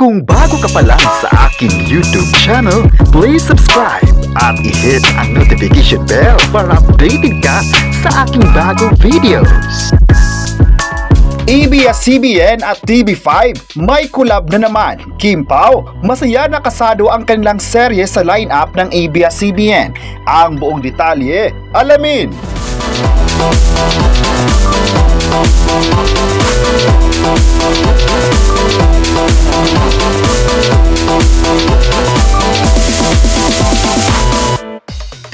Kung bago ka pa lang sa aking YouTube channel, please subscribe at i-hit ang notification bell para updated ka sa aking bagong videos. ABS-CBN at TV5 may collab na naman. Kim Pao, masaya na kasado ang kanilang serye sa lineup ng ABS-CBN. Ang buong detalye, alamin!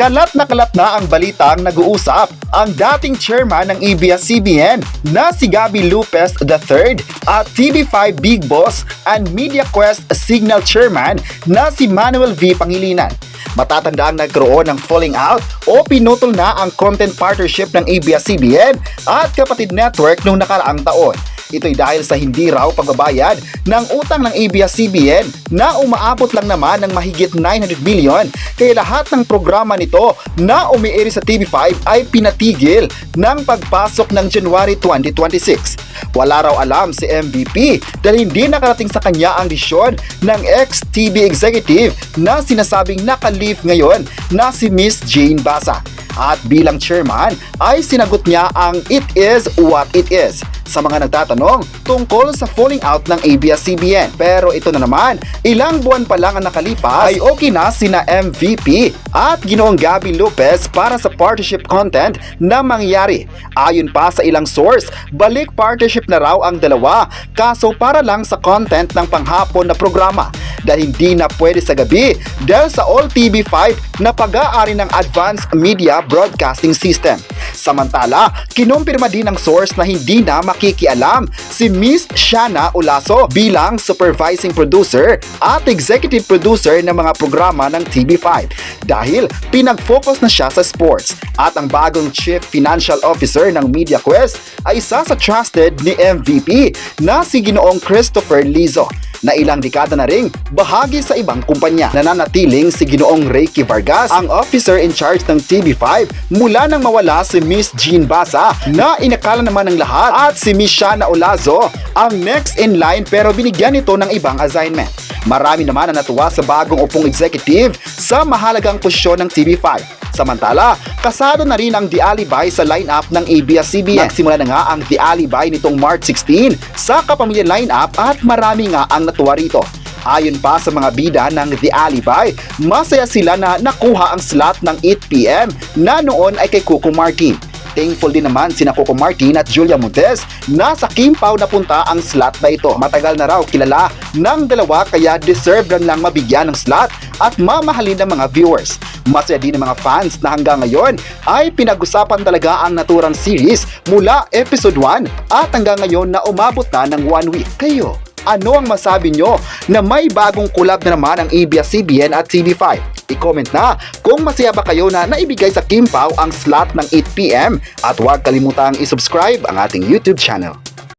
Kalat na ang balitang nag-uusap ang dating chairman ng ABS-CBN na si Gabby Lopez III at TV5 Big Boss and MediaQuest Signal chairman na si Manuel V. Pangilinan. Matatandaang nagkaroon ng falling out o pinutol na ang content partnership ng ABS-CBN at Kapatid Network noong nakaraang taon. Ito'y dahil sa hindi raw pagbabayad ng utang ng ABS-CBN na umaabot lang naman ng mahigit 900 million, kaya lahat ng programa nito na umiiri sa TV5 ay pinatigil ng pagpasok ng January 2026. Wala raw alam si MVP dahil hindi nakarating sa kanya ang desisyon ng ex-TV executive na sinasabing naka-leave ngayon na si Miss Jane Basa. At bilang chairman ay sinagot niya ang "it is what it is" sa mga nagtatanong tungkol sa falling out ng ABS-CBN. Pero ito na naman, ilang buwan pa lang ang nakalipas ay okay na sina MVP at Ginoong Gabby Lopez para sa partnership content na mangyayari. Ayon pa sa ilang source, balik partnership na raw ang dalawa, kaso para lang sa content ng panghapon na programa dahil hindi na pwede sa gabi dahil sa All TV5 na pag-aari ng Advanced Media Broadcasting System. Samantala, kinumpirma din ng source na hindi na makikialam si Miss Shana Olaso bilang supervising producer at executive producer ng mga programa ng TV5 dahil pinag-focus na siya sa sports. At ang bagong chief financial officer ng MediaQuest ay isa sa trusted ni MVP na si Ginoong Christopher Lizo na ilang dekada na ring bahagi sa ibang kumpanya. Nananatiling si Ginoong Reiki Vargas, ang officer in charge ng TV5 mula nang mawala si Miss Jean Basa na inakala naman ng lahat at si Miss Shana Olazo ang next in line pero binigyan ito ng ibang assignment. Marami naman ang natuwa sa bagong upong executive sa mahalagang posisyon ng TV5. Samantala, kasado na rin ang The Alibay sa lineup ng ABS-CBN. Nagsimula na nga ang The Alibay nitong March 16 sa kapamilya lineup at marami nga ang natuwa rito. Ayon pa sa mga bida ng The Alibay, masaya sila na nakuha ang slot ng 8pm na noon ay kay Coco Martin. Thankful din naman sina Coco Martin at Julia Montes na sa Kim Pao napunta ang slot na ito. Matagal na raw kilala ng dalawa kaya deserve lang mabigyan ng slot at mamahalin ng mga viewers. Masaya din ng mga fans na hanggang ngayon ay pinag-usapan talaga ang naturang series mula episode 1 at hanggang ngayon na umabot na ng 1 week. Kayo, ano ang masabi nyo na may bagong collab na naman ang ABS-CBN at TV5? I-comment na kung masaya ba kayo na naibigay sa Kim Pao ang slot ng 8pm at huwag kalimutang i-subscribe ang ating YouTube channel.